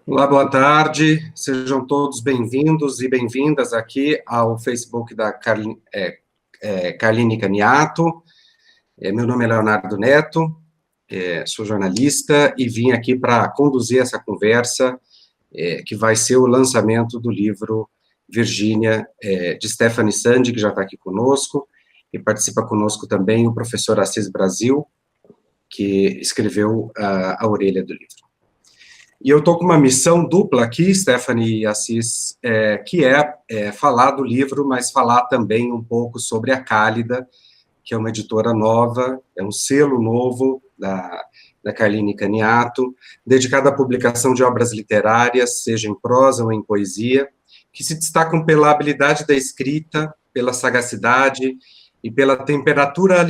Olá, boa tarde. Sejam todos bem-vindos e bem-vindas aqui ao Facebook da Carline Caniato. Meu nome é Leonardo Neto, sou jornalista e vim aqui para conduzir essa conversa, que vai ser o lançamento do livro Virgínia, de Stephanie Sandi, que já está aqui conosco, e participa conosco também o professor Assis Brasil, que escreveu a orelha do livro. E eu estou com uma missão dupla aqui, Stephanie e Assis, que é falar do livro, mas falar também um pouco sobre a Cálida, que é uma editora nova, é um selo novo da Carline Caniato, dedicado à publicação de obras literárias, seja em prosa ou em poesia, que se destacam pela habilidade da escrita, pela sagacidade e pela temperatura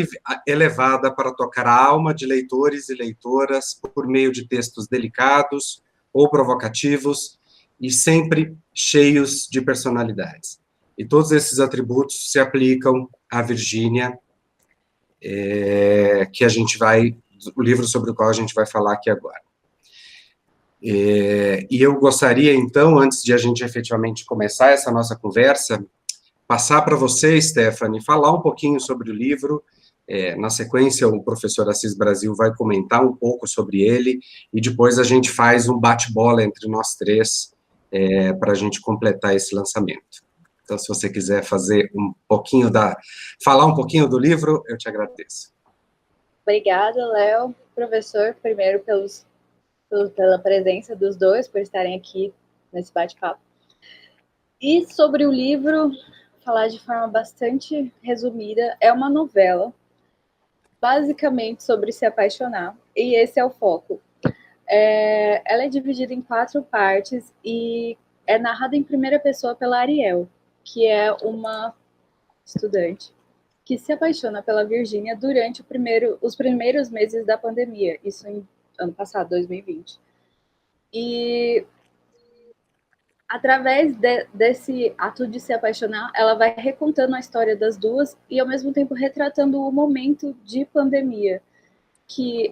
elevada para tocar a alma de leitores e leitoras por meio de textos delicados ou provocativos e sempre cheios de personalidades. E todos esses atributos se aplicam à Virgínia, que a gente vai, o livro sobre o qual a gente vai falar aqui agora. E eu gostaria, então, antes de a gente efetivamente começar essa nossa conversa, passar para você, Stephanie, falar um pouquinho sobre o livro. Na sequência, o professor Assis Brasil vai comentar um pouco sobre ele, e depois a gente faz um bate-bola entre nós três, para a gente completar esse lançamento. Então, se você quiser falar um pouquinho do livro, eu te agradeço. Obrigada, Léo, professor, primeiro pela presença dos dois, por estarem aqui nesse bate-papo. E sobre o livro, falar de forma bastante resumida, é uma novela, basicamente sobre se apaixonar, e esse é o foco. Ela é dividida em 4 partes e é narrada em primeira pessoa pela Ariel, que é uma estudante que se apaixona pela Virgínia durante os primeiros meses da pandemia, isso em ano passado, 2020. E através desse ato de se apaixonar, ela vai recontando a história das duas e, ao mesmo tempo, retratando o momento de pandemia, que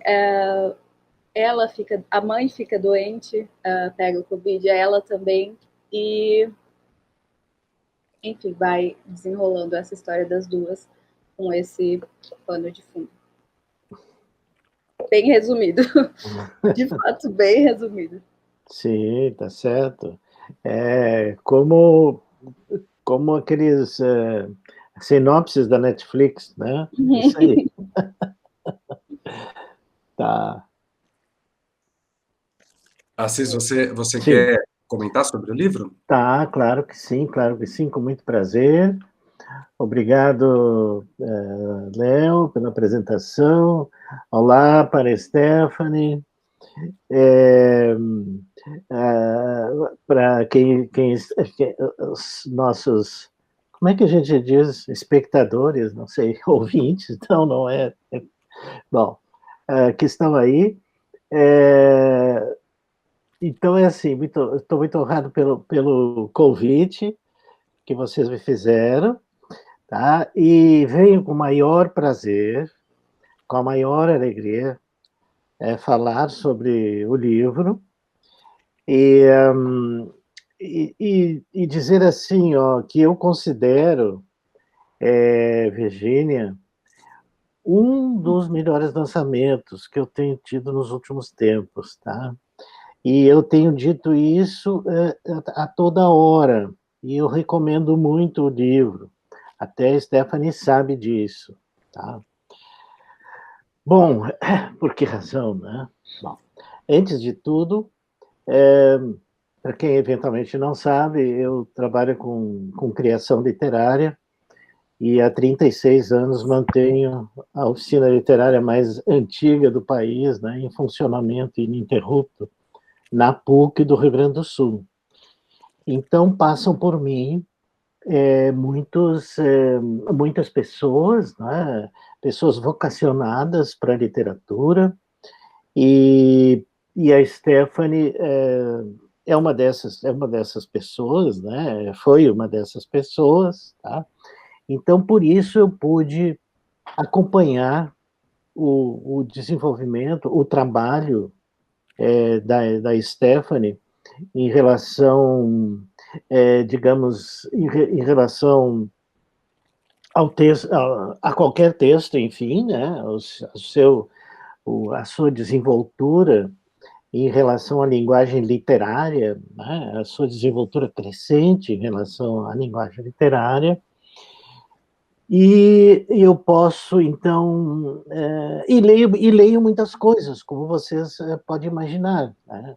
a mãe fica doente, pega o Covid, ela também, e, enfim, vai desenrolando essa história das duas com esse pano de fundo. Bem resumido. De fato, bem resumido. Sim, tá certo. Como aqueles sinopses da Netflix, né? Isso aí. Tá. Assis, você quer comentar sobre o livro? Tá, claro que sim, com muito prazer. Obrigado, Léo, pela apresentação. Olá para a Stephanie. Para os nossos, como é que a gente diz? Espectadores, não sei, ouvintes, não é. Bom, que estão aí. Então, é assim, estou muito honrado pelo convite que vocês me fizeram, tá? E venho com o maior prazer, com a maior alegria, falar sobre o livro e dizer assim, ó, que eu considero Virgínia um dos melhores lançamentos que eu tenho tido nos últimos tempos, tá? E eu tenho dito isso a toda hora, e eu recomendo muito o livro. Até a Stephanie sabe disso, tá? Bom, por que razão, né? Bom, antes de tudo, para quem eventualmente não sabe, eu trabalho com criação literária e há 36 anos mantenho a oficina literária mais antiga do país, né, em funcionamento ininterrupto, na PUC do Rio Grande do Sul. Então, passam por mim muitas pessoas, né, pessoas vocacionadas para a literatura, e a Stephanie é uma dessas pessoas, né? Foi uma dessas pessoas, tá? Então, por isso, eu pude acompanhar o desenvolvimento, o trabalho da Stephanie em relação, digamos, em relação ao texto, a qualquer texto, enfim, né? A sua desenvoltura em relação à linguagem literária, né? A sua desenvoltura crescente em relação à linguagem literária. E eu posso, então, e leio muitas coisas, como vocês podem imaginar, né?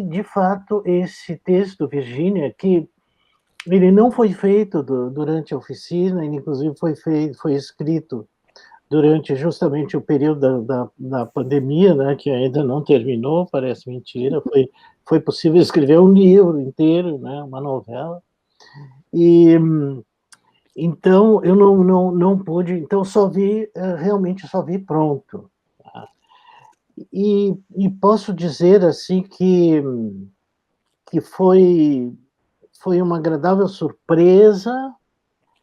De fato, esse texto, Virgínia, que ele não foi feito durante a oficina, ele inclusive foi escrito durante justamente o período da pandemia, né, que ainda não terminou, parece mentira, foi possível escrever um livro inteiro, né, uma novela, e então eu não pude, então realmente só vi pronto. Tá? E posso dizer assim que foi uma agradável surpresa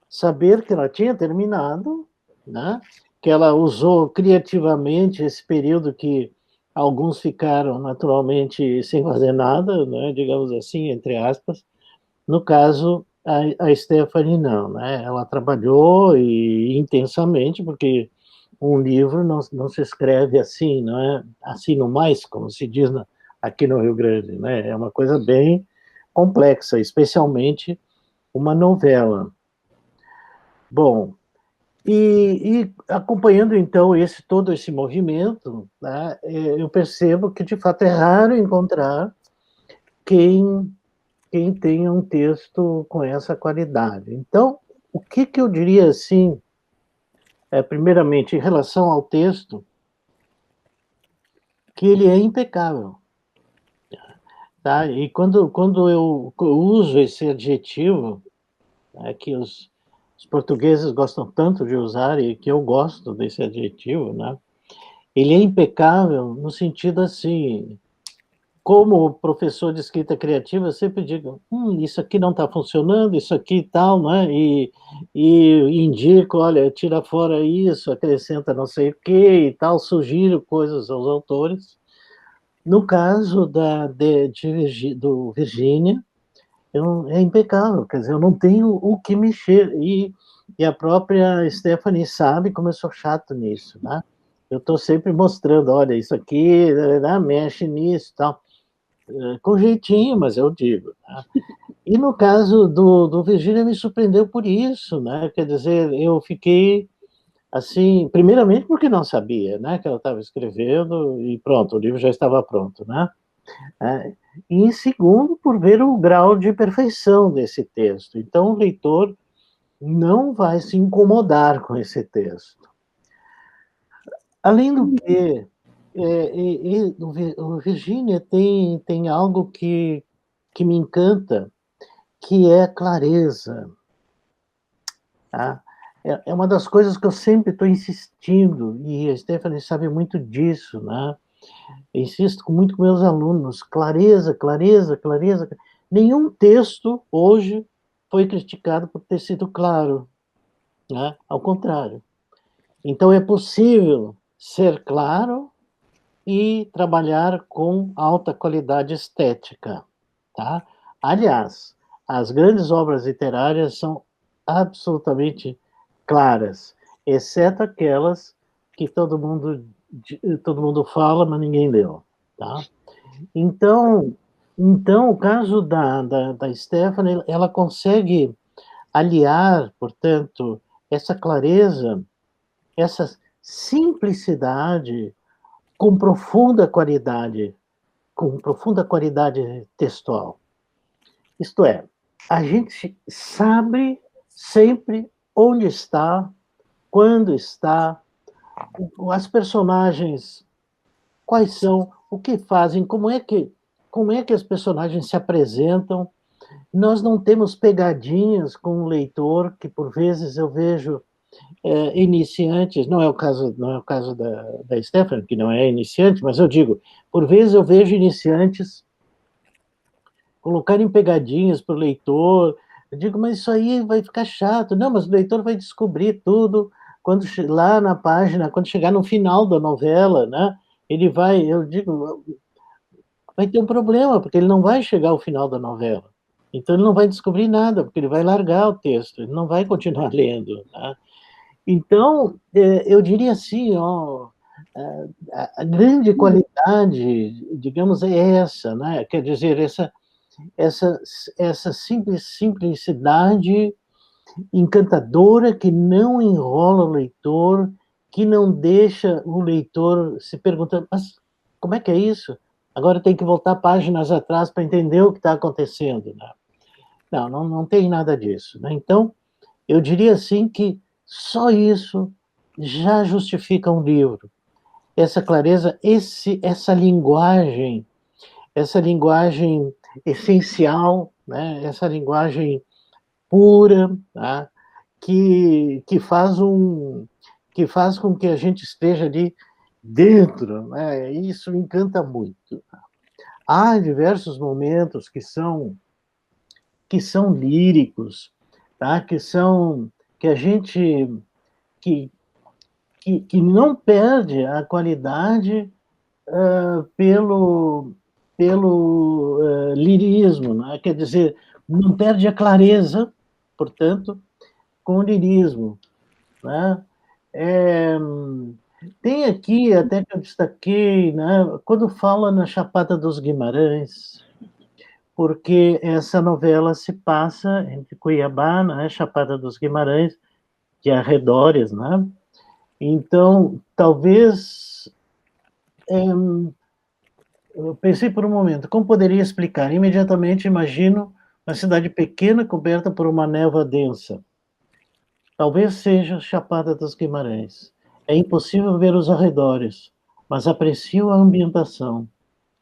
saber que ela tinha terminado, né? Que ela usou criativamente esse período que alguns ficaram naturalmente sem fazer nada, né? Digamos assim, entre aspas. No caso, a Stephanie não, né? Ela trabalhou intensamente, porque um livro não se escreve assim, não é assim no mais, como se diz aqui no Rio Grande, né? É uma coisa bem complexa, especialmente uma novela. Bom, e acompanhando então todo esse movimento, né, eu percebo que de fato é raro encontrar quem tenha um texto com essa qualidade. Então, o que eu diria assim, primeiramente em relação ao texto, que ele é impecável, tá? E quando eu uso esse adjetivo, que os portugueses gostam tanto de usar e que eu gosto desse adjetivo, né? Ele é impecável no sentido assim, como professor de escrita criativa, eu sempre digo, isso aqui não está funcionando, isso aqui e tal, né? E indico, olha, tira fora isso, acrescenta não sei o que e tal, sugiro coisas aos autores. No caso do Virgínia, é impecável, quer dizer, eu não tenho o que mexer, e a própria Stephanie sabe como eu sou chato nisso, né? Eu estou sempre mostrando, olha, isso aqui, mexe nisso e tal, com jeitinho, mas eu digo, né? E no caso do Virgínia, me surpreendeu por isso, né? Quer dizer, eu fiquei assim, primeiramente porque não sabia, né, que ela estava escrevendo e pronto, o livro já estava pronto, né? E em segundo, por ver o grau de perfeição desse texto. Então, o leitor não vai se incomodar com esse texto. Além do que, o Virgínia tem algo que me encanta, que é a clareza. Tá? É uma das coisas que eu sempre estou insistindo, e a Stephanie sabe muito disso, né? Eu insisto muito com meus alunos, clareza, clareza, clareza. Nenhum texto hoje foi criticado por ter sido claro, né? Ao contrário. Então é possível ser claro e trabalhar com alta qualidade estética, tá? Aliás, as grandes obras literárias são absolutamente claras, exceto aquelas que todo mundo fala, mas ninguém leu, tá? Então, o caso da Stephanie, ela consegue aliar, portanto, essa clareza, essa simplicidade com profunda qualidade textual. Isto é, a gente sabe sempre onde está, quando está, as personagens, quais são, o que fazem, como é que as personagens se apresentam. Nós não temos pegadinhas com o leitor, que por vezes eu vejo iniciantes, não é o caso da Stephanie, que não é iniciante, mas eu digo, por vezes eu vejo iniciantes colocarem pegadinhas para o leitor, eu digo, mas isso aí vai ficar chato. Não, mas o leitor vai descobrir tudo lá na página, quando chegar no final da novela, né? eu digo, vai ter um problema, porque ele não vai chegar ao final da novela. Então, ele não vai descobrir nada, porque ele vai largar o texto, ele não vai continuar lendo. Tá? Então, eu diria assim, ó, a grande qualidade, digamos, é essa, né? Quer dizer, essa, essa simplicidade encantadora que não enrola o leitor, que não deixa o leitor se perguntando, mas como é que é isso? Agora tem que voltar páginas atrás para entender o que está acontecendo. Né? Não tem nada disso. Né? Então, eu diria assim que só isso já justifica um livro. Essa clareza, essa linguagem essencial, né? Essa linguagem pura, tá? Que faz com que a gente esteja ali dentro, né? Isso me encanta muito. Há diversos momentos que são líricos, tá? Que a gente que, que não perde a qualidade pelo lirismo, né? Quer dizer, não perde a clareza, portanto, com o lirismo. Né? É, tem aqui, até que eu destaquei, né, quando fala na Chapada dos Guimarães, porque essa novela se passa entre Cuiabá, né, Chapada dos Guimarães, que é arredores, né? Então, talvez eu pensei por um momento, como poderia explicar? Imediatamente imagino uma cidade pequena coberta por uma névoa densa. Talvez seja Chapada dos Guimarães. É impossível ver os arredores, mas aprecio a ambientação.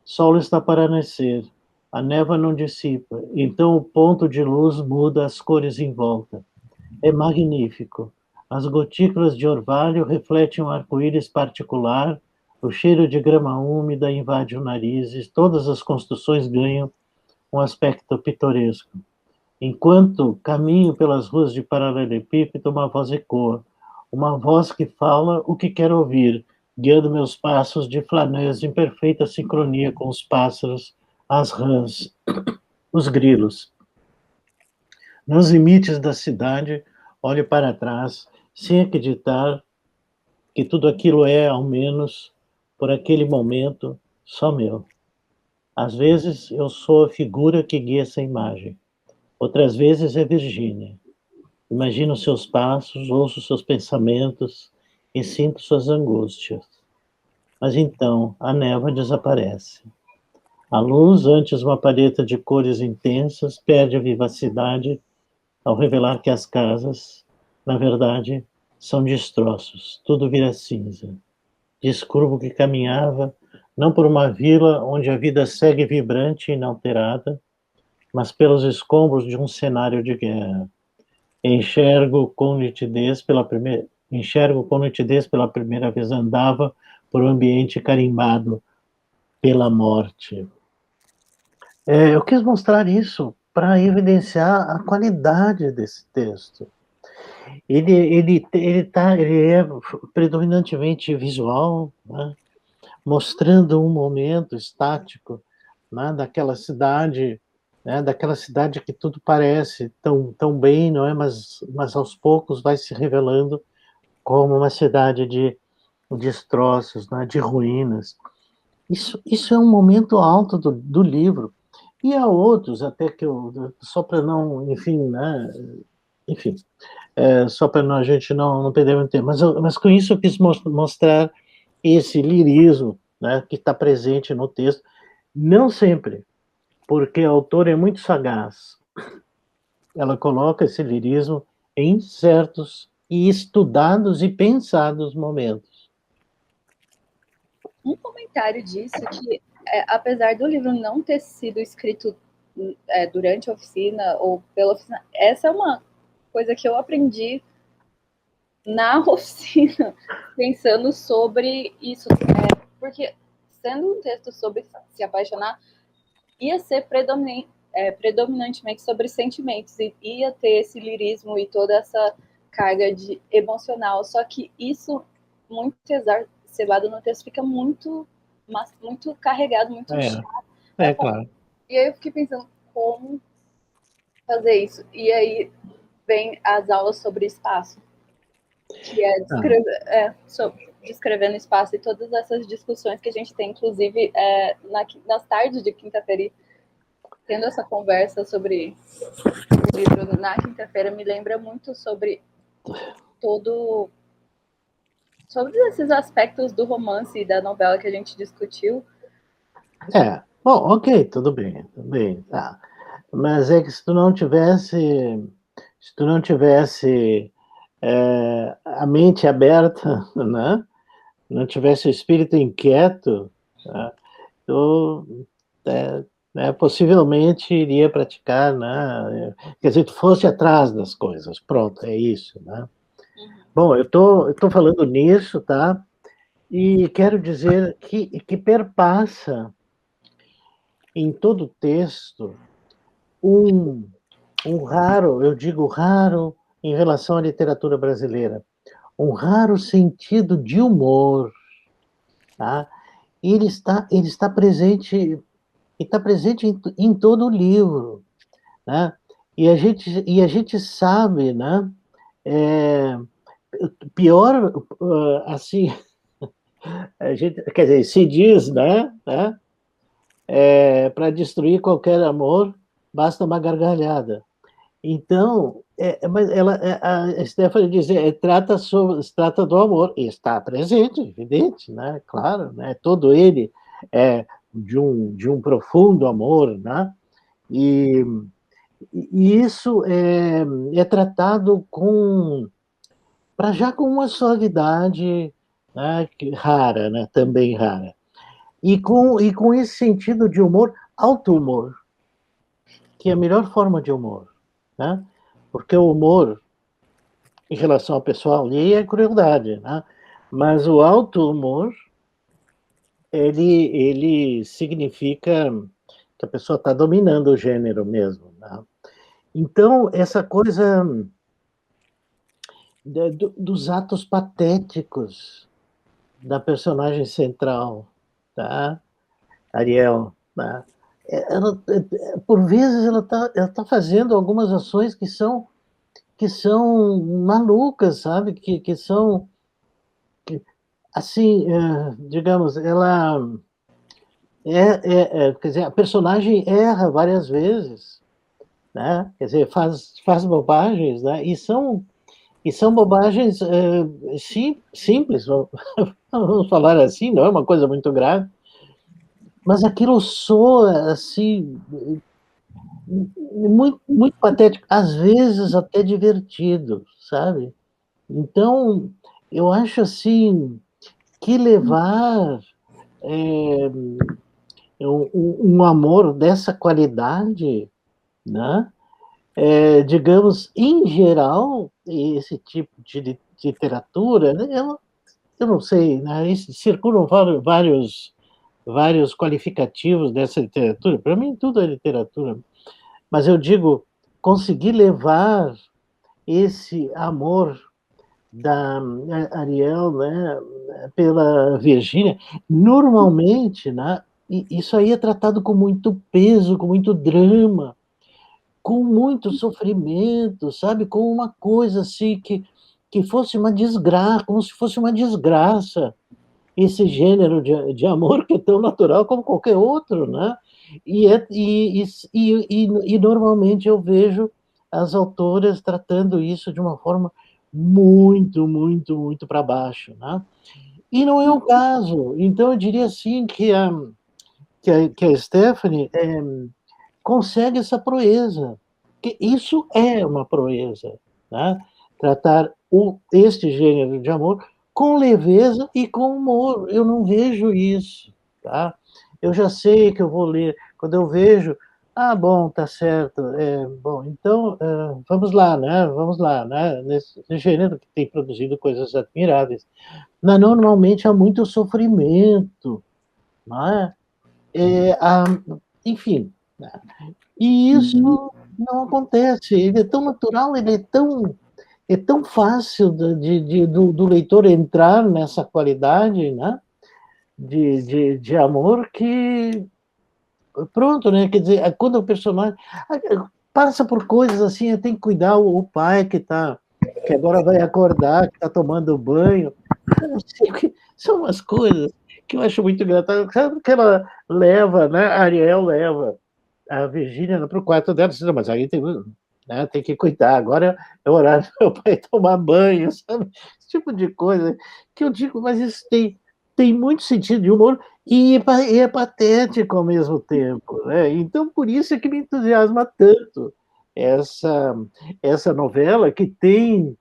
Sol está para nascer, a névoa não dissipa, então o ponto de luz muda as cores em volta. É magnífico. As gotículas de orvalho refletem um arco-íris particular, o cheiro de grama úmida invade o nariz e todas as construções ganham um aspecto pitoresco. Enquanto caminho pelas ruas de Paralelepípedo, uma voz ecoa. Uma voz que fala o que quer ouvir, guiando meus passos de flanês em perfeita sincronia com os pássaros, as rãs, os grilos. Nos limites da cidade, olho para trás, sem acreditar que tudo aquilo é, ao menos, por aquele momento, só meu. Às vezes eu sou a figura que guia essa imagem. Outras vezes é Virgínia. Imagino seus passos, ouço seus pensamentos e sinto suas angústias. Mas então a névoa desaparece. A luz, antes uma paleta de cores intensas, perde a vivacidade ao revelar que as casas, na verdade, são destroços. Tudo vira cinza. Descubro que caminhava não por uma vila onde a vida segue vibrante e inalterada, mas pelos escombros de um cenário de guerra. Enxergo com nitidez pela primeira vez, andava por um ambiente carimbado pela morte. Eu quis mostrar isso para evidenciar a qualidade desse texto. Ele é predominantemente visual, né? Mostrando um momento estático, né? Daquela cidade que tudo parece tão bem, não é? Mas aos poucos vai se revelando como uma cidade de destroços, né? De ruínas. Isso é um momento alto do livro. E há outros, até que eu, só para não, enfim, né? Enfim, só para a gente não perder muito tempo. Mas com isso eu quis mostrar esse lirismo, né, que está presente no texto, não sempre, porque a autora é muito sagaz. Ela coloca esse lirismo em certos e estudados e pensados momentos. Um comentário disso que, apesar do livro não ter sido escrito durante a oficina ou pela oficina, essa é uma coisa que eu aprendi na oficina, pensando sobre isso, porque sendo um texto sobre se apaixonar, ia ser predominantemente sobre sentimentos, e ia ter esse lirismo e toda essa carga de emocional, só que isso, muito exacerbado no texto, fica muito muito carregado, muito chato. Claro. E aí eu fiquei pensando como fazer isso. E aí vem as aulas sobre espaço, que é descrevendo espaço e todas essas discussões que a gente tem, inclusive nas tardes de quinta-feira, tendo essa conversa sobre o livro na quinta-feira, me lembra muito sobre esses aspectos do romance e da novela que a gente discutiu. Bom, ok, tudo bem, tá. Mas é que se tu não tivesse a mente aberta, né? Não tivesse o espírito inquieto, né? Tu possivelmente iria praticar, né? Quer dizer, tu fosse atrás das coisas, pronto, é isso, né? Bom, eu tô falando nisso, tá? E quero dizer que perpassa em todo o texto um raro, eu digo raro em relação à literatura brasileira, um raro sentido de humor, tá? E ele está presente em todo o livro, né? E a gente sabe, né? Pior, assim, a gente, quer dizer, se diz, né? Para destruir qualquer amor, basta uma gargalhada. Então, mas a Stephanie diz, trata do amor, e está presente, evidente, né? Claro, né? Todo ele é de um profundo amor, né? E isso é tratado com uma suavidade, né? Rara, né? Também rara. E com esse sentido de humor, alto humor, que é a melhor forma de humor, né? Porque o humor, em relação ao pessoal ali, é crueldade, né? Mas o alto humor, ele significa que a pessoa está dominando o gênero mesmo, né? Então, essa coisa dos atos patéticos da personagem central, tá? Ariel, tá? Por vezes ela tá fazendo algumas ações que são malucas, sabe? Que são, assim, digamos, ela quer dizer, a personagem erra várias vezes, né? Quer dizer, faz bobagens, né? E são bobagens simples, vamos falar assim, não é uma coisa muito grave, mas aquilo soa assim muito, muito patético, às vezes até divertido, sabe? Então, eu acho assim que levar um amor dessa qualidade, né? Digamos, em geral, esse tipo de literatura, né? Eu não sei, né? Circulam vários qualificativos dessa literatura. Para mim, tudo é literatura. Mas eu digo, conseguir levar esse amor da Ariel, né, pela Virgínia, normalmente, né, isso aí é tratado com muito peso, com muito drama, com muito sofrimento, sabe? Com uma coisa assim que fosse uma desgraça, como se fosse uma desgraça esse gênero de amor que é tão natural como qualquer outro, né? E normalmente eu vejo as autoras tratando isso de uma forma muito, muito, muito para baixo, né? E não é o caso. Então eu diria assim que a Stephanie consegue essa proeza, que isso é uma proeza, né? Tratar este gênero de amor com leveza e com humor. Eu não vejo isso, tá? Eu já sei que eu vou ler. Quando eu vejo, bom, tá certo. Bom, então vamos lá, né? Vamos lá, né? Nesse gênero que tem produzido coisas admiráveis. Mas normalmente há muito sofrimento, não é? Enfim, né? E isso não acontece. Ele é tão natural, ele é tão fácil do leitor entrar nessa qualidade, né? de amor que, pronto, né? Quer dizer, quando o personagem passa por coisas assim, tem que cuidar o pai que agora vai acordar, que está tomando banho. Eu não sei, são umas coisas que eu acho muito engraçado. Sabe que ela leva, né? A Ariel leva a Virgínia para o quarto dela, mas aí tem, né, tem que cuidar. Agora é o horário do meu pai tomar banho, sabe? Esse tipo de coisa que eu digo, mas isso tem muito sentido de humor e é patético ao mesmo tempo, né? Então, por isso é que me entusiasma tanto essa, essa novela que tem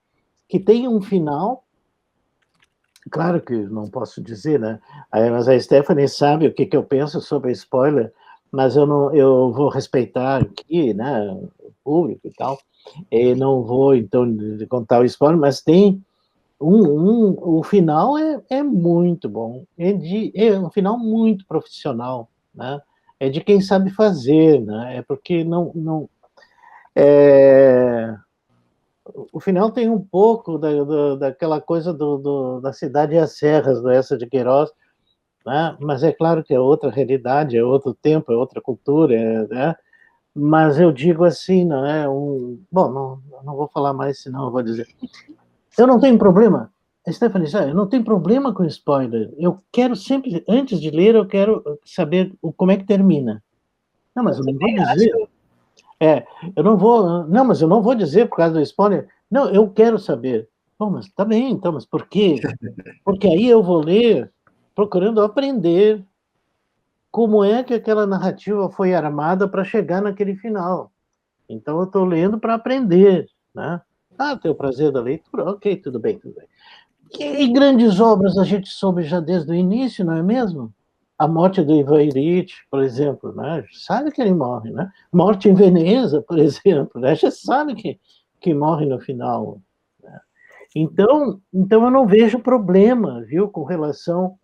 um final. Claro que não posso dizer, né? Mas a Stephanie sabe o que eu penso sobre spoiler, mas eu vou respeitar aqui, né, o público e tal, e não vou, então, contar o spoiler, mas tem o final é muito bom, é um final muito profissional, né? É de quem sabe fazer, né? É porque não é, o final tem um pouco daquela coisa da Cidade e as Serras, do Essa de Queiroz, né? Mas é claro que é outra realidade, é outro tempo, é outra cultura, né? Mas eu digo assim, não é bom, não vou falar mais, senão eu vou dizer. Eu não tenho problema, Stephanie, eu não tenho problema com spoiler. Eu quero sempre, antes de ler, eu quero saber como é que termina. Não, mas eu não vou dizer. Eu não vou. Não, mas eu não vou dizer por causa do spoiler. Não, eu quero saber. Bom, mas tá bem, então, mas por quê? Porque aí eu vou ler procurando aprender como é que aquela narrativa foi armada para chegar naquele final. Então, eu estou lendo para aprender, né? Tem o prazer da leitura, ok, tudo bem, tudo bem. E grandes obras a gente soube já desde o início, não é mesmo? A morte do Ivan Ilitch, por exemplo, né? Sabe que ele morre, né? Morte em Veneza, por exemplo, né? Já sabe que morre no final. Né? Então eu não vejo problema, viu, com relação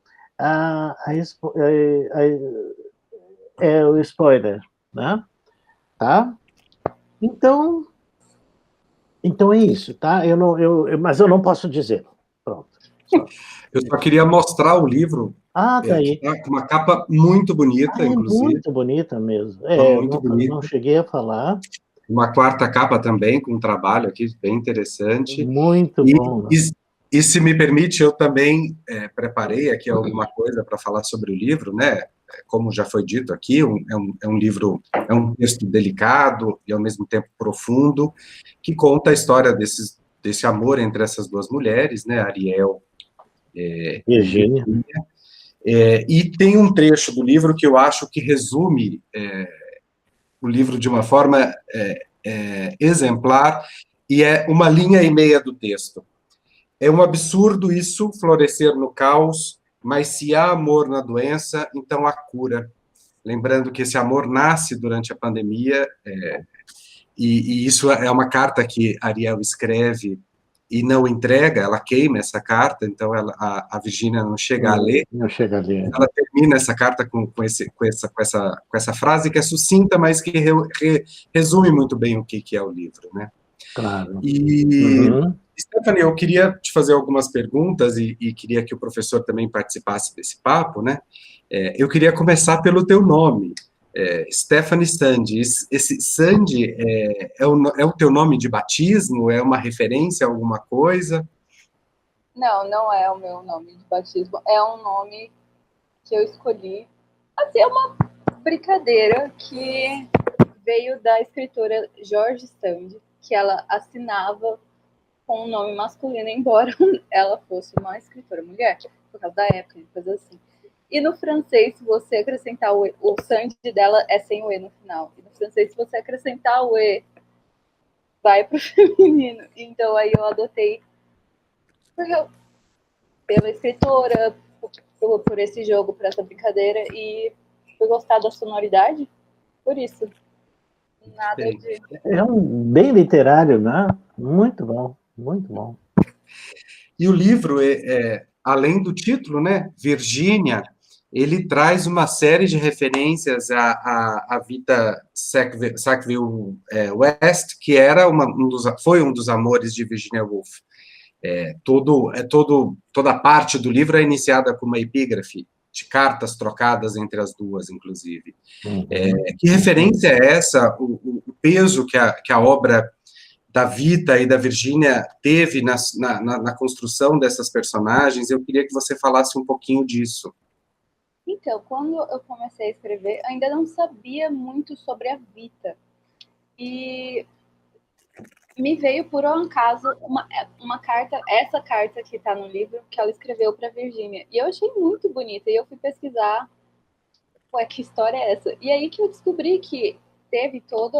o spoiler, né? Tá? Então é isso, tá? Mas eu não posso dizer. Pronto. Eu só queria mostrar o livro, tá que aí. está com uma capa muito bonita, inclusive. Muito bonita mesmo. Muito bonita. Não cheguei a falar. Uma quarta capa também, com um trabalho aqui bem interessante. Muito bom. Né? E se me permite, eu também preparei aqui alguma coisa para falar sobre o livro, né? Como já foi dito aqui, é um livro, é um texto delicado e ao mesmo tempo profundo, que conta a história desse amor entre essas duas mulheres, né? Ariel e Virgínia. E tem um trecho do livro que eu acho que resume o livro de uma forma exemplar, e é uma linha e meia do texto. É um absurdo isso, florescer no caos, mas se há amor na doença, então há cura. Lembrando que esse amor nasce durante a pandemia, e isso é uma carta que Ariel escreve e não entrega, ela queima essa carta, então a Virgínia não chega a ler. Não chega a ler. Ela termina essa carta com essa frase que é sucinta, mas que resume muito bem o que é o livro, né? Claro. Stephanie, eu queria te fazer algumas perguntas e queria que o professor também participasse desse papo, né? Eu queria começar pelo teu nome, Stephanie Sandi. Esse Sandi é o teu nome de batismo? É uma referência a alguma coisa? Não, não é o meu nome de batismo. É um nome que eu escolhi. Assim, é uma brincadeira que veio da escritora George Sand, que ela assinava com um nome masculino, embora ela fosse uma escritora mulher, por causa da época, coisa assim. E no francês, se você acrescentar o Sand dela é sem o E no final. E no francês, se você acrescentar o E, vai pro feminino. Então aí eu adotei pela escritora, por esse jogo, por essa brincadeira, e por gostar da sonoridade, por isso. Nada de... É bem literário, né? Muito bom, muito bom. E o livro, além do título, né, Virgínia, ele traz uma série de referências à Vita Sackville West, que era foi um dos amores de Virginia Woolf. Toda a parte do livro é iniciada com uma epígrafe de cartas trocadas entre as duas, inclusive. Uhum. Que referência é essa, o peso que a obra da Vita e da Virgínia teve na construção dessas personagens? Eu queria que você falasse um pouquinho disso. Então, quando eu comecei a escrever, ainda não sabia muito sobre a Vita. E me veio por um acaso uma carta, essa carta que está no livro, que ela escreveu para Virgínia. E eu achei muito bonita. E eu fui pesquisar, ué, que história é essa? E aí que eu descobri que teve todo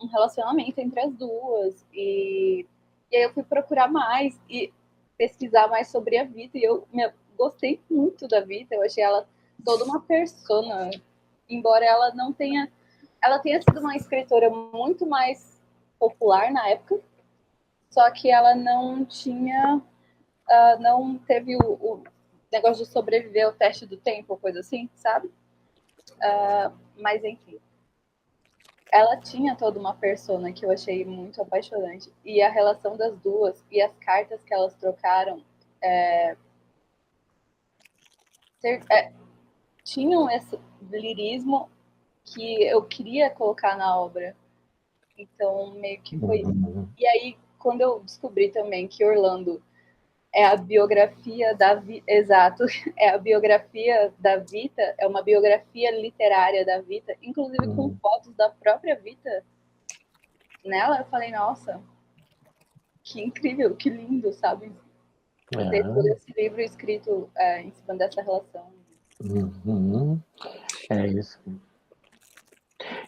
um relacionamento entre as duas. E aí eu fui procurar mais e pesquisar mais sobre a Vita. E eu gostei muito da Vita. Eu achei ela toda uma persona. Embora ela não tenha... Ela tenha sido uma escritora muito mais popular na época, só que ela não tinha, não teve o negócio de sobreviver ao teste do tempo, coisa assim, sabe? Mas enfim, ela tinha toda uma persona que eu achei muito apaixonante, e a relação das duas e as cartas que elas trocaram tinham esse lirismo que eu queria colocar na obra. Então, meio que foi isso. E aí, quando eu descobri também que Orlando é a biografia da Vita, exato, é a biografia da Vita, é uma biografia literária da Vita, inclusive com fotos da própria Vita nela, eu falei, nossa, que incrível, que lindo, sabe? Ter todo esse livro escrito em cima dessa relação. É isso.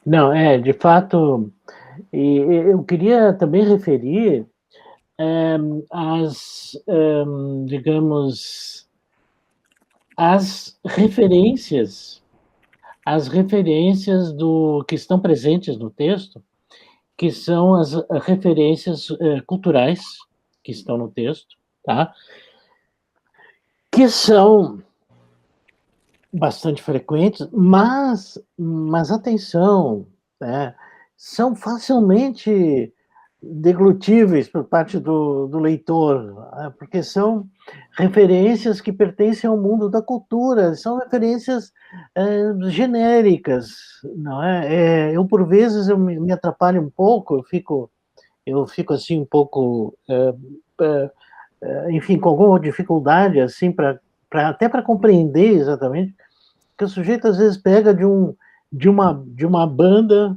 Não, de fato, e eu queria também referir digamos, as referências do que estão presentes no texto, que são as referências culturais que estão no texto, tá? Que são bastante frequentes, mas atenção, né? São facilmente deglutíveis por parte do leitor, porque são referências que pertencem ao mundo da cultura, são referências genéricas, não é? Eu, por vezes, eu me atrapalho um pouco, eu fico assim um pouco, enfim, com alguma dificuldade, assim, até para compreender exatamente, que o sujeito às vezes pega de uma banda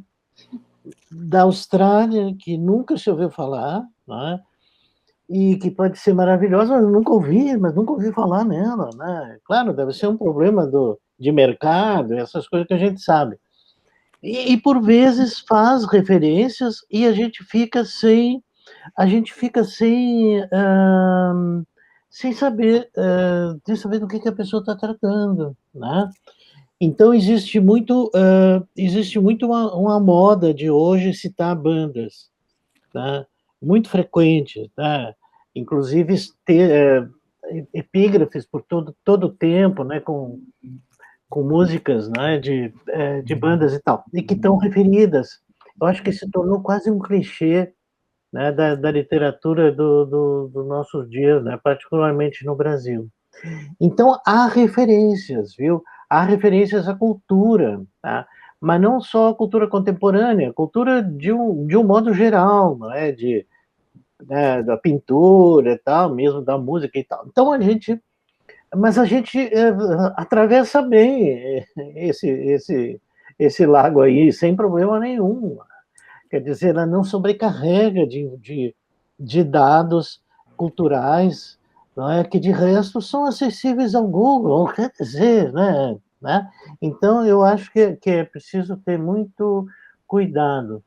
da Austrália que nunca se ouviu falar, né? E que pode ser maravilhosa, mas nunca ouvi falar nela, né? Claro, deve ser um problema de mercado, essas coisas que a gente sabe. E por vezes faz referências e a gente fica sem saber do que a pessoa está tratando, né? Então existe muito uma moda de hoje citar bandas, tá? Muito frequente, tá? Inclusive ter epígrafes por todo o tempo, né? Com músicas, né? De bandas e tal, e que estão referidas. Eu acho que se tornou quase um clichê, né? Da literatura do nossos dias, né? Particularmente no Brasil. Então, há referências, viu? Há referências à cultura, tá? Mas não só a cultura contemporânea, a cultura de um modo geral, não é? Né, da pintura e tal, mesmo da música e tal. Então, mas a gente atravessa bem esse lago aí, sem problema nenhum. Quer dizer, ela não sobrecarrega de dados culturais, não é? Que de resto são acessíveis ao Google, quer dizer, né? Então, eu acho que é preciso ter muito cuidado.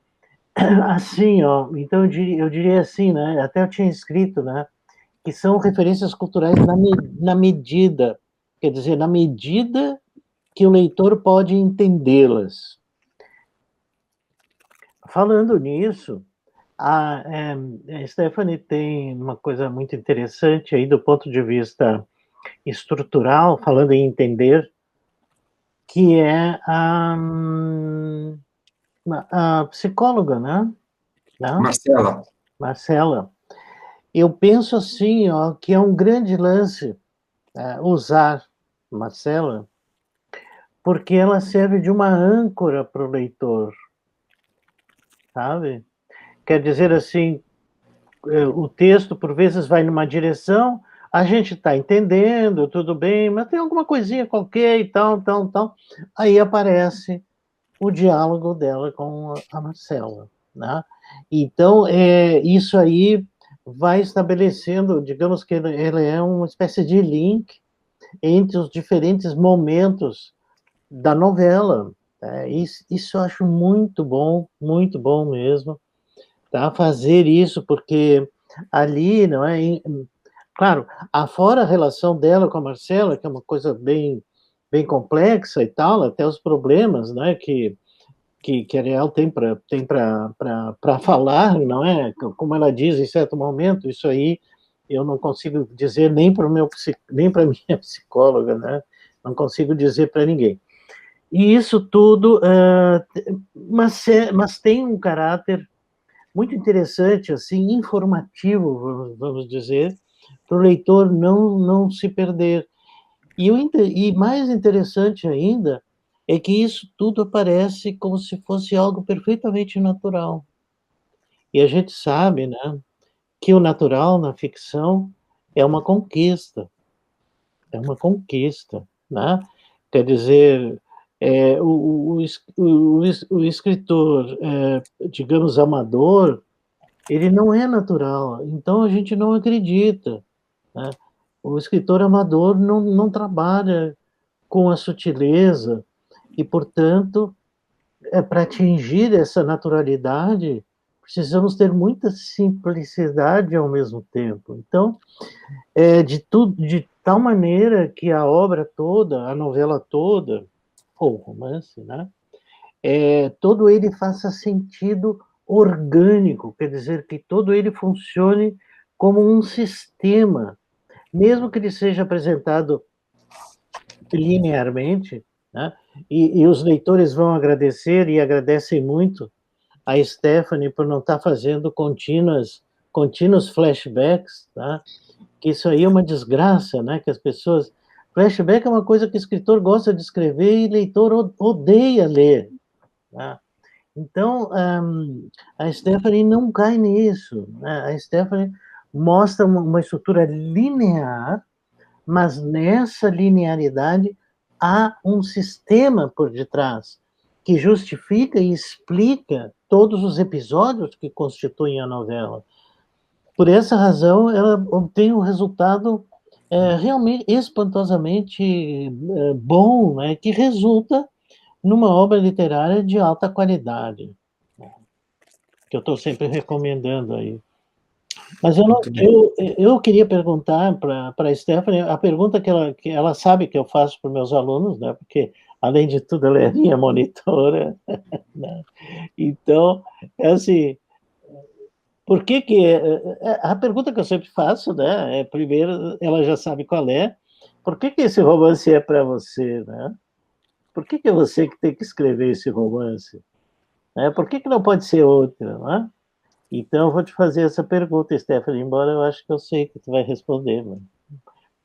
Assim, ó, então eu diria assim, né? Até eu tinha escrito, né? Que são referências culturais na medida, quer dizer, na medida que o leitor pode entendê-las. Falando nisso, a Stephanie tem uma coisa muito interessante aí do ponto de vista estrutural, falando em entender, que é a psicóloga, né? Marcela. Marcela. Eu penso assim, ó, que é um grande lance usar Marcela, porque ela serve de uma âncora para o leitor, sabe? Quer dizer assim, o texto, por vezes, vai numa direção, a gente está entendendo, tudo bem, mas tem alguma coisinha qualquer e tal. Aí aparece o diálogo dela com a Marcela, né? Então, isso aí vai estabelecendo, digamos que ele é uma espécie de link entre os diferentes momentos da novela. Isso eu acho muito bom mesmo, tá? Fazer isso, porque ali, não é? Claro, afora a relação dela com a Marcela, que é uma coisa bem complexa e tal, até os problemas, né, que a Ariel tem para falar, não é? Como ela diz em certo momento, isso aí eu não consigo dizer nem para minha psicóloga, né? Não consigo dizer para ninguém. E isso tudo, mas tem um caráter muito interessante, assim, informativo, vamos dizer, para o leitor não se perder. E mais interessante ainda é que isso tudo aparece como se fosse algo perfeitamente natural. E a gente sabe, né, que o natural na ficção é uma conquista, né? Quer dizer, o escritor, digamos, amador, ele não é natural, então a gente não acredita, né? O escritor amador não trabalha com a sutileza e, portanto, para atingir essa naturalidade, precisamos ter muita simplicidade ao mesmo tempo. Então, de tal maneira que a obra toda, a novela toda, ou o romance, né, todo ele faça sentido orgânico, quer dizer, que todo ele funcione como um sistema, mesmo que ele seja apresentado linearmente, né? E os leitores vão agradecer e agradecem muito a Stephanie por não estar fazendo contínuos flashbacks, tá? Que isso aí é uma desgraça, né? Que as pessoas flashback é uma coisa que o escritor gosta de escrever e o leitor odeia ler, tá? Então, a Stephanie não cai nisso, né? A Stephanie mostra uma estrutura linear, mas nessa linearidade há um sistema por detrás que justifica e explica todos os episódios que constituem a novela. Por essa razão, ela obtém um resultado realmente espantosamente bom, né, que resulta numa obra literária de alta qualidade, que eu estou sempre recomendando aí. Mas eu queria perguntar para a Stephanie, a pergunta que ela sabe que eu faço para os meus alunos, né? Porque, além de tudo, ela é minha monitora, né? Então, é assim, por que a pergunta que eu sempre faço, né? Primeiro, ela já sabe qual é, por que esse romance é para você, né? Por que é você que tem que escrever esse romance? Por que não pode ser outro, né? Então, eu vou te fazer essa pergunta, Stephanie, embora eu acho que eu sei que tu vai responder,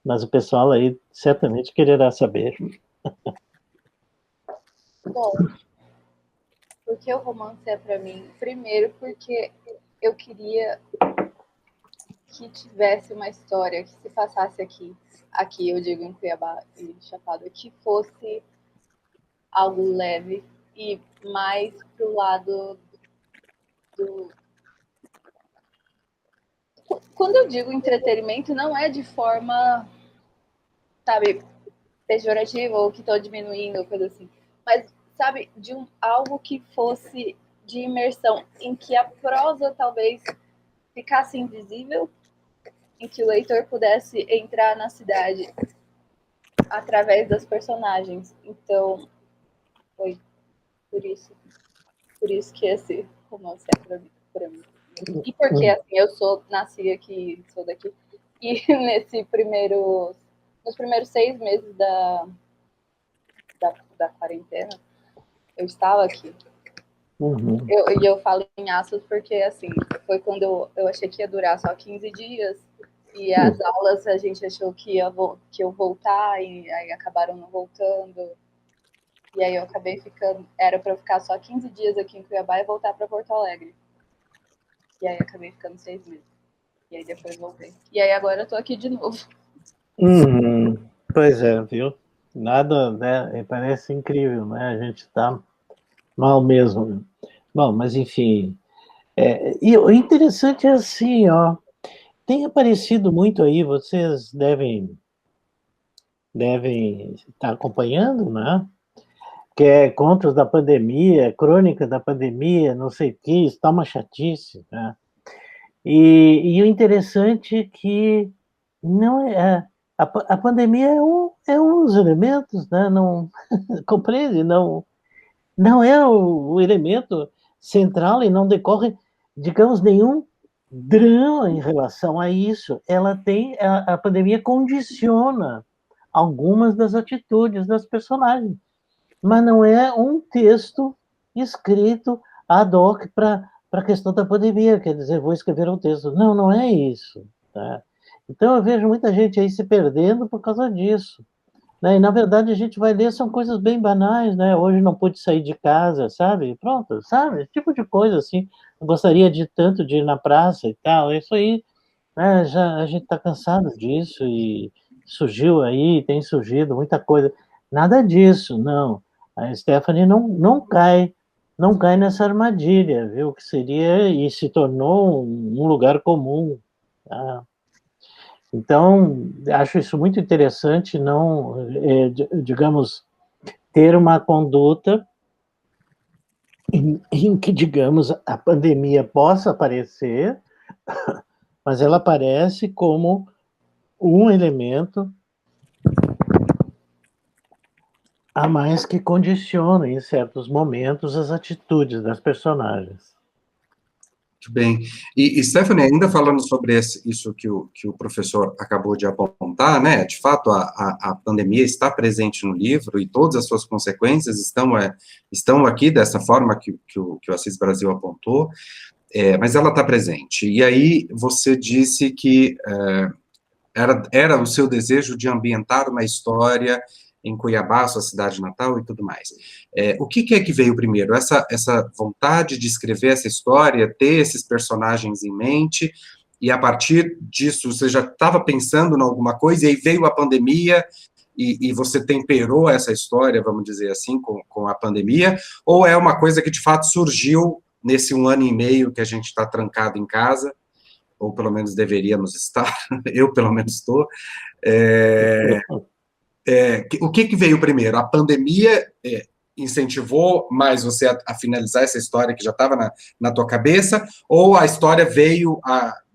mas o pessoal aí certamente quererá saber. Bom, por que o romance é para mim? Primeiro, porque eu queria que tivesse uma história que se passasse aqui eu digo em Cuiabá e Chapada, que fosse algo leve e mais pro lado do... Quando eu digo entretenimento, não é de forma, sabe, pejorativa ou que estou diminuindo, coisa assim, mas, sabe, algo que fosse de imersão, em que a prosa talvez ficasse invisível, em que o leitor pudesse entrar na cidade através das personagens. Então, foi por isso que esse romance é para mim. E porque, assim, eu nasci aqui, sou daqui, e nos primeiros 6 meses da quarentena, eu estava aqui. Uhum. Eu falo em aspas porque, assim, foi quando eu achei que ia durar só 15 dias E as aulas a gente achou que eu voltar, e aí acabaram não voltando. E aí eu acabei ficando, era para eu ficar só 15 dias aqui em Cuiabá e voltar para Porto Alegre. E aí acabei ficando 6 meses. E aí depois voltei. E aí agora eu tô aqui de novo. Pois é, viu? Nada, né? Parece incrível, né? A gente tá mal mesmo. Né? Bom, mas enfim. E o interessante é assim, ó. Tem aparecido muito aí, vocês devem estar acompanhando, né? Que é contos da pandemia, crônica da pandemia, não sei o que, está uma chatice, né? E o interessante é que não a pandemia é um dos elementos, né? Não compreende, não é o elemento central e não decorre, digamos, nenhum drama em relação a isso. Ela tem a pandemia condiciona algumas das atitudes das personagens, mas não é um texto escrito ad hoc para a questão da pandemia, quer dizer, vou escrever um texto. Não, não é isso. Tá? Então eu vejo muita gente aí se perdendo por causa disso. Né? E, na verdade, a gente vai ler, são coisas bem banais, né? Hoje não pude sair de casa, sabe? Pronto, sabe? Esse tipo de coisa, assim. Eu gostaria de tanto de ir na praça e tal. Isso aí, né? Já, a gente está cansado disso e surgiu aí, tem surgido muita coisa. Nada disso, não. A Stephanie não cai nessa armadilha, viu? Que seria e se tornou um lugar comum, tá? Então, acho isso muito interessante, não, digamos, ter uma conduta em que, digamos, a pandemia possa aparecer, mas ela aparece como um elemento a mais que condiciona, em certos momentos, as atitudes das personagens. Muito bem. E Stephanie, ainda falando sobre isso que o professor acabou de apontar, né? De fato, a pandemia está presente no livro e todas as suas consequências estão aqui dessa forma que o Assis Brasil apontou, mas ela está presente. E aí você disse que era o seu desejo de ambientar uma história em Cuiabá, sua cidade natal e tudo mais. O que é que veio primeiro? Essa vontade de escrever essa história, ter esses personagens em mente, e a partir disso você já estava pensando em alguma coisa, e aí veio a pandemia, e você temperou essa história, vamos dizer assim, com a pandemia, ou é uma coisa que de fato surgiu nesse 1 ano e meio que a gente está trancado em casa, ou pelo menos deveríamos estar, eu pelo menos estou. O que veio primeiro? A pandemia incentivou mais você a finalizar essa história que já estava na tua cabeça, ou a história veio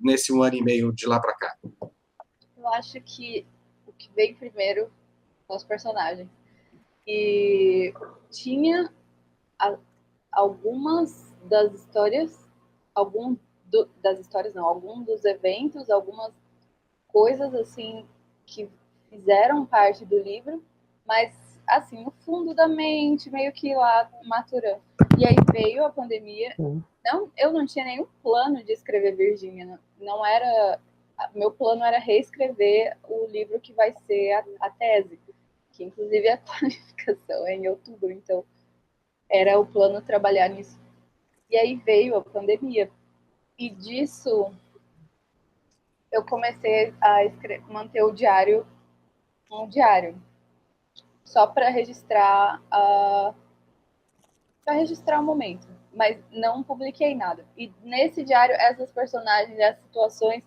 nesse 1 ano e meio de lá para cá? Eu acho que o que veio primeiro são os personagens. E tinha algumas das histórias, alguns dos eventos, algumas coisas assim que fizeram parte do livro, mas assim, no fundo da mente, meio que lá maturando. E aí veio a pandemia. Não, eu não tinha nenhum plano de escrever Virgínia. Não era. Meu plano era reescrever o livro que vai ser a tese, que inclusive a qualificação é em outubro, então era o plano trabalhar nisso. E aí veio a pandemia. E disso eu comecei a manter um diário, só para registrar o momento, mas não publiquei nada. E nesse diário, essas personagens, as situações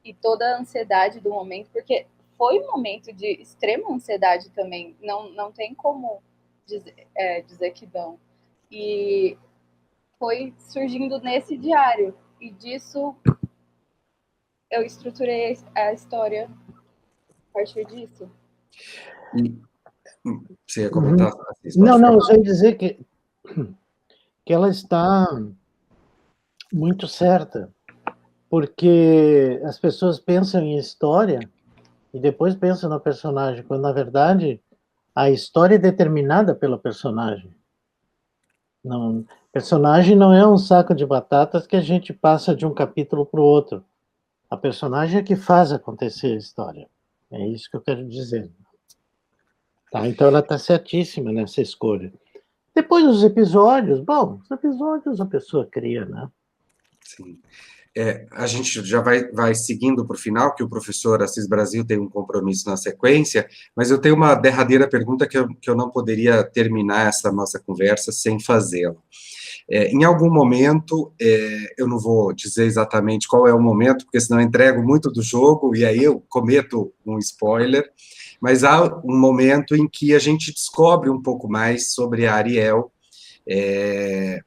e toda a ansiedade do momento, porque foi um momento de extrema ansiedade também, não tem como dizer que não. E foi surgindo nesse diário, e disso eu estruturei a história a partir disso. Você ia comentar? Não, eu só ia dizer que ela está muito certa, porque as pessoas pensam em história e depois pensam no personagem, quando na verdade a história é determinada pelo personagem. Não, personagem não é um saco de batatas que a gente passa de um capítulo para o outro. A personagem é que faz acontecer a história. É isso que eu quero dizer. Tá? Então ela está certíssima nessa escolha. Depois os episódios, bom, os episódios a pessoa cria, né? Sim. A gente já vai seguindo para o final, que o professor Assis Brasil tem um compromisso na sequência, mas eu tenho uma derradeira pergunta que eu não poderia terminar essa nossa conversa sem fazê-la. Em algum momento, eu não vou dizer exatamente qual é o momento, porque senão eu entrego muito do jogo e aí eu cometo um spoiler, mas há um momento em que a gente descobre um pouco mais sobre a Ariel,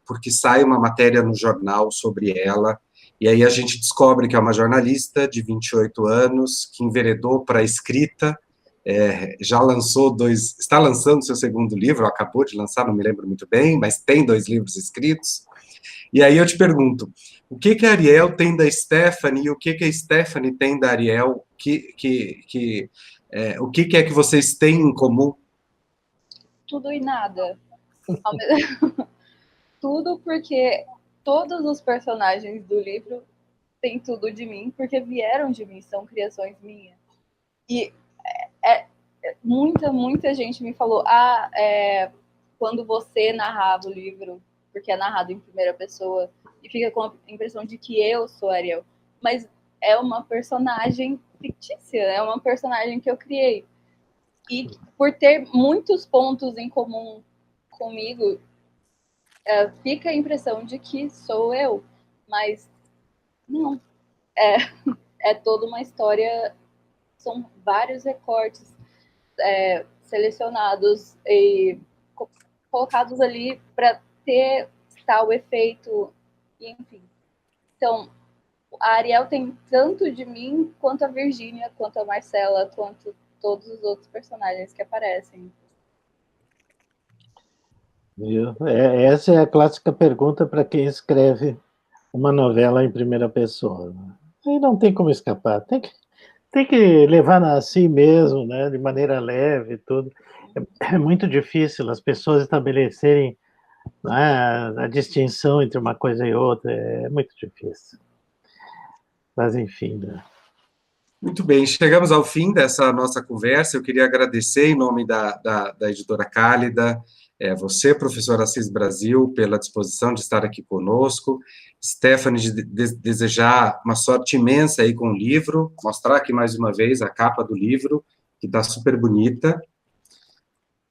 porque sai uma matéria no jornal sobre ela, e aí a gente descobre que é uma jornalista de 28 anos, que enveredou para a escrita, já está lançando seu segundo livro, acabou de lançar, não me lembro muito bem, mas tem 2 livros escritos. E aí eu te pergunto, o que a Ariel tem da Stephanie e o que a Stephanie tem da Ariel? O que é que vocês têm em comum? Tudo e nada. Tudo porque todos os personagens do livro têm tudo de mim, porque vieram de mim, são criações minhas. E muita gente me falou, quando você narrava o livro, porque é narrado em primeira pessoa, e fica com a impressão de que eu sou Ariel. Mas é uma personagem fictícia, é uma personagem que eu criei. E por ter muitos pontos em comum comigo, fica a impressão de que sou eu. Mas não. É toda uma história, são vários recortes selecionados e colocados ali para ter tal efeito, enfim. Então, a Ariel tem tanto de mim, quanto a Virgínia, quanto a Marcela, quanto todos os outros personagens que aparecem. Essa é a clássica pergunta para quem escreve uma novela em primeira pessoa. Aí não tem como escapar, tem que levar assim mesmo, né, de maneira leve, tudo. É muito difícil as pessoas estabelecerem, né, a distinção entre uma coisa e outra, é muito difícil. Mas enfim, né? Muito bem, chegamos ao fim dessa nossa conversa. Eu queria agradecer em nome da editora Cálida, você, professor Assis Brasil, pela disposição de estar aqui conosco. Stephanie, desejar uma sorte imensa aí com o livro, mostrar aqui mais uma vez a capa do livro, que está super bonita.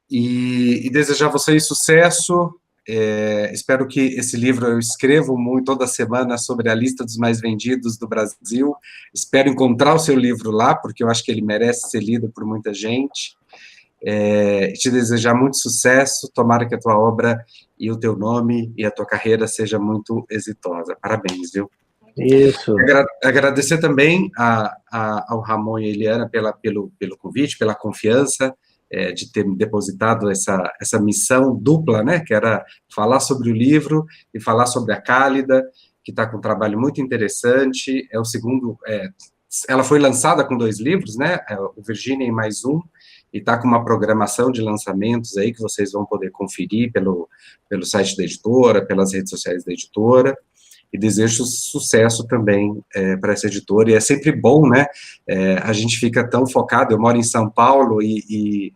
E desejar a vocês sucesso. Espero que esse livro, eu escrevo muito toda semana sobre a lista dos mais vendidos do Brasil. Espero encontrar o seu livro lá, porque eu acho que ele merece ser lido por muita gente. Te desejar muito sucesso, tomara que a tua obra e o teu nome e a tua carreira seja muito exitosa. Parabéns, viu? Isso. Agradecer também ao Ramon e a Eliana pelo convite, pela confiança, de ter depositado essa missão dupla, né, que era falar sobre o livro e falar sobre a Cálida, que está com um trabalho muito interessante. É o segundo, ela foi lançada com 2 livros, né, o Virgínia e mais um, e está com uma programação de lançamentos aí que vocês vão poder conferir pelo site da editora, pelas redes sociais da editora. E desejo sucesso também para essa editora, e é sempre bom, né, a gente fica tão focado, eu moro em São Paulo e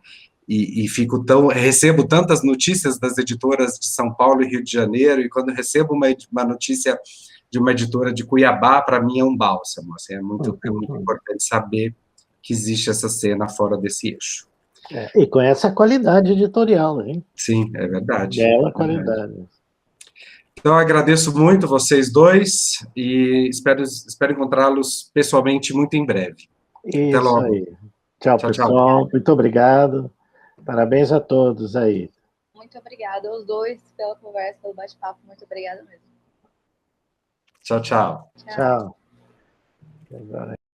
recebo tantas notícias das editoras de São Paulo e Rio de Janeiro, e quando recebo uma notícia de uma editora de Cuiabá, para mim é um bálsamo, assim, é muito importante saber que existe essa cena fora desse eixo. E com essa qualidade editorial, hein? Sim, é verdade. Bela qualidade. Então, agradeço muito vocês dois e espero encontrá-los pessoalmente muito em breve. Isso até logo. Aí. Tchau, pessoal. Muito obrigado. Parabéns a todos aí. Muito obrigada aos dois pela conversa, pelo bate-papo. Muito obrigada mesmo. Tchau. Tchau. Agora...